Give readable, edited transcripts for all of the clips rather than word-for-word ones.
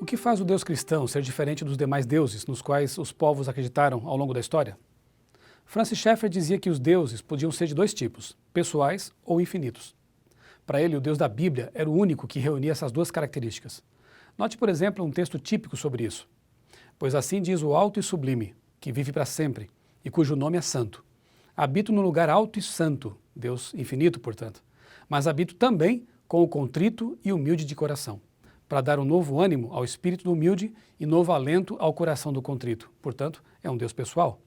O que faz o Deus cristão ser diferente dos demais deuses nos quais os povos acreditaram ao longo da história? Francis Schaeffer dizia que os deuses podiam ser de dois tipos, pessoais ou infinitos. Para ele, o Deus da Bíblia era o único que reunia essas duas características. Note, por exemplo, um texto típico sobre isso. Pois assim diz o alto e sublime, que vive para sempre, e cujo nome é santo. Habito no lugar alto e santo, Deus infinito, portanto, mas habito também com o contrito e humilde de coração, para dar um novo ânimo ao espírito do humilde e novo alento ao coração do contrito. Portanto, é um Deus pessoal.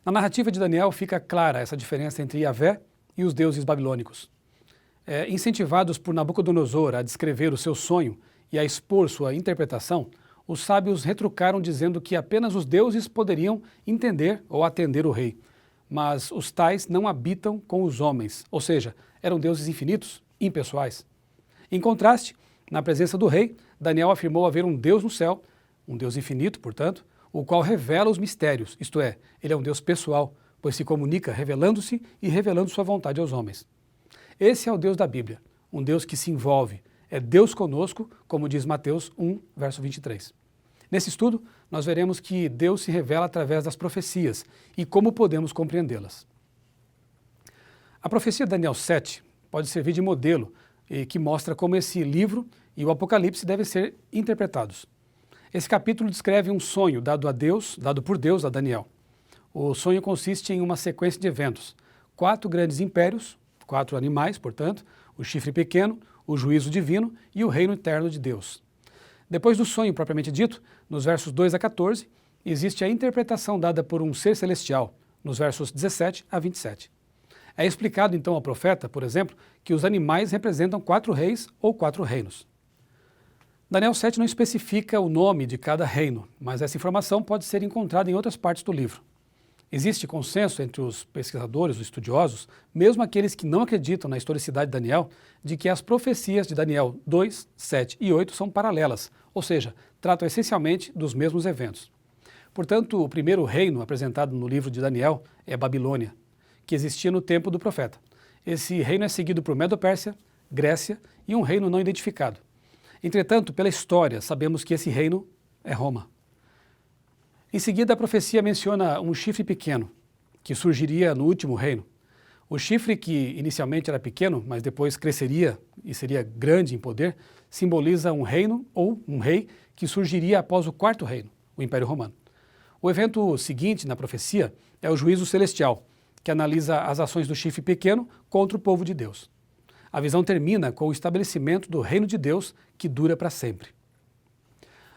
Na narrativa de Daniel fica clara essa diferença entre Yahvé e os deuses babilônicos. Incentivados por Nabucodonosor a descrever o seu sonho e a expor sua interpretação, os sábios retrucaram dizendo que apenas os deuses poderiam entender ou atender o rei, mas os tais não habitam com os homens, ou seja, eram deuses infinitos, impessoais. Em contraste, na presença do rei, Daniel afirmou haver um Deus no céu, um Deus infinito, portanto, o qual revela os mistérios, isto é, ele é um Deus pessoal, pois se comunica revelando-se e revelando sua vontade aos homens. Esse é o Deus da Bíblia, um Deus que se envolve, é Deus conosco, como diz Mateus 1, verso 23. Nesse estudo, nós veremos que Deus se revela através das profecias e como podemos compreendê-las. A profecia de Daniel 7 pode servir de modelo que mostra como esse livro e o Apocalipse devem ser interpretados. Esse capítulo descreve um sonho dado por Deus a Daniel. O sonho consiste em uma sequência de eventos. 4 grandes impérios, 4 animais, portanto, o chifre pequeno, o juízo divino e o reino eterno de Deus. Depois do sonho propriamente dito, nos versos 2 a 14, existe a interpretação dada por um ser celestial, nos versos 17 a 27. É explicado então ao profeta, por exemplo, que os animais representam 4 reis ou 4 reinos. Daniel 7 não especifica o nome de cada reino, mas essa informação pode ser encontrada em outras partes do livro. Existe consenso entre os pesquisadores, os estudiosos, mesmo aqueles que não acreditam na historicidade de Daniel, de que as profecias de Daniel 2, 7 e 8 são paralelas, ou seja, tratam essencialmente dos mesmos eventos. Portanto, o primeiro reino apresentado no livro de Daniel é a Babilônia, que existia no tempo do profeta. Esse reino é seguido por Medo-Pérsia, Grécia e um reino não identificado. Entretanto, pela história, sabemos que esse reino é Roma. Em seguida, a profecia menciona um chifre pequeno, que surgiria no último reino. O chifre, que inicialmente era pequeno, mas depois cresceria e seria grande em poder, simboliza um reino ou um rei que surgiria após o 4º reino, o Império Romano. O evento seguinte na profecia é o juízo celestial, que analisa as ações do chifre pequeno contra o povo de Deus. A visão termina com o estabelecimento do reino de Deus, que dura para sempre.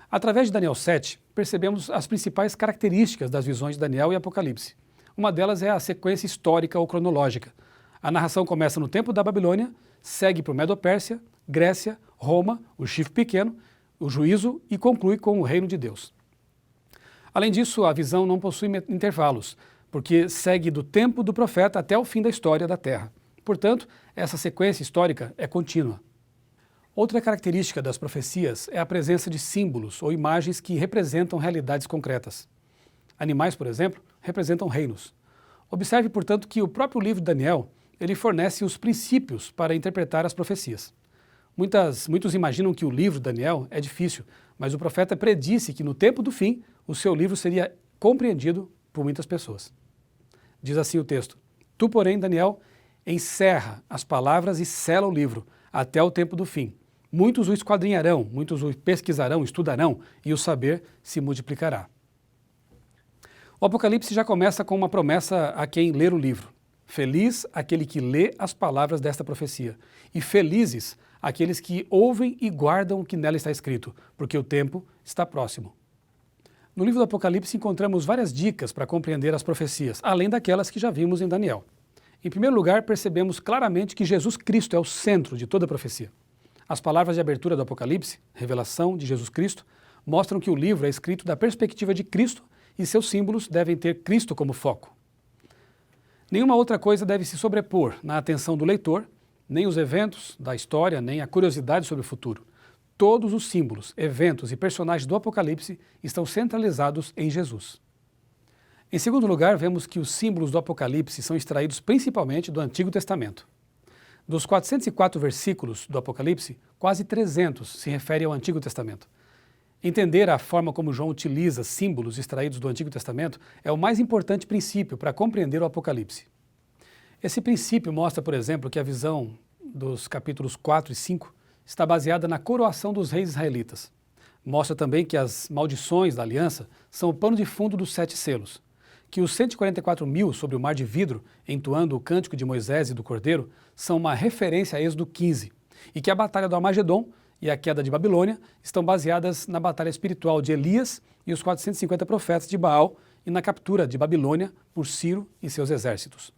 Através de Daniel 7, percebemos as principais características das visões de Daniel e Apocalipse. Uma delas é a sequência histórica ou cronológica. A narração começa no tempo da Babilônia, segue por Medo-Pérsia, Grécia, Roma, o chifre pequeno, o juízo e conclui com o reino de Deus. Além disso, a visão não possui intervalos, porque segue do tempo do profeta até o fim da história da Terra. Portanto, essa sequência histórica é contínua. Outra característica das profecias é a presença de símbolos ou imagens que representam realidades concretas. Animais, por exemplo, representam reinos. Observe, portanto, que o próprio livro de Daniel ele fornece os princípios para interpretar as profecias. Muitos imaginam que o livro de Daniel é difícil, mas o profeta predisse que no tempo do fim o seu livro seria compreendido por muitas pessoas. Diz assim o texto: Tu, porém, Daniel, encerra as palavras e sela o livro até o tempo do fim. Muitos o esquadrinharão, muitos o pesquisarão, estudarão, e o saber se multiplicará. O Apocalipse já começa com uma promessa a quem ler o livro. Feliz aquele que lê as palavras desta profecia, e felizes aqueles que ouvem e guardam o que nela está escrito, porque o tempo está próximo. No livro do Apocalipse encontramos várias dicas para compreender as profecias, além daquelas que já vimos em Daniel. Em primeiro lugar, percebemos claramente que Jesus Cristo é o centro de toda a profecia. As palavras de abertura do Apocalipse, revelação de Jesus Cristo, mostram que o livro é escrito da perspectiva de Cristo e seus símbolos devem ter Cristo como foco. Nenhuma outra coisa deve se sobrepor na atenção do leitor, nem os eventos da história, nem a curiosidade sobre o futuro. Todos os símbolos, eventos e personagens do Apocalipse estão centralizados em Jesus. Em segundo lugar, vemos que os símbolos do Apocalipse são extraídos principalmente do Antigo Testamento. Dos 404 versículos do Apocalipse, quase 300 se referem ao Antigo Testamento. Entender a forma como João utiliza símbolos extraídos do Antigo Testamento é o mais importante princípio para compreender o Apocalipse. Esse princípio mostra, por exemplo, que a visão dos capítulos 4 e 5 está baseada na coroação dos reis israelitas. Mostra também que as maldições da aliança são o pano de fundo dos 7 selos, que os 144 mil sobre o mar de vidro, entoando o cântico de Moisés e do Cordeiro, são uma referência a Êxodo 15, e que a batalha do Armagedon e a queda de Babilônia estão baseadas na batalha espiritual de Elias e os 450 profetas de Baal e na captura de Babilônia por Ciro e seus exércitos.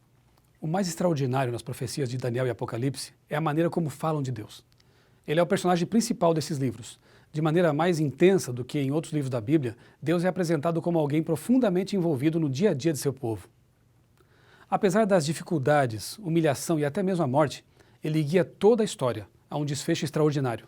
O mais extraordinário nas profecias de Daniel e Apocalipse é a maneira como falam de Deus. Ele é o personagem principal desses livros. De maneira mais intensa do que em outros livros da Bíblia, Deus é apresentado como alguém profundamente envolvido no dia a dia de seu povo. Apesar das dificuldades, humilhação e até mesmo a morte, ele guia toda a história a um desfecho extraordinário.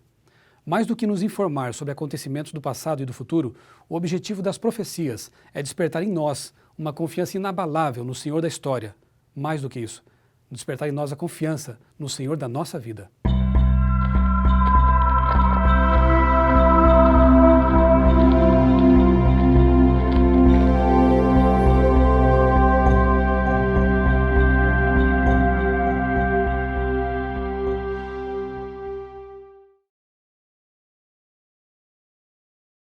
Mais do que nos informar sobre acontecimentos do passado e do futuro, o objetivo das profecias é despertar em nós uma confiança inabalável no Senhor da história. Mais do que isso, despertar em nós a confiança no Senhor da nossa vida.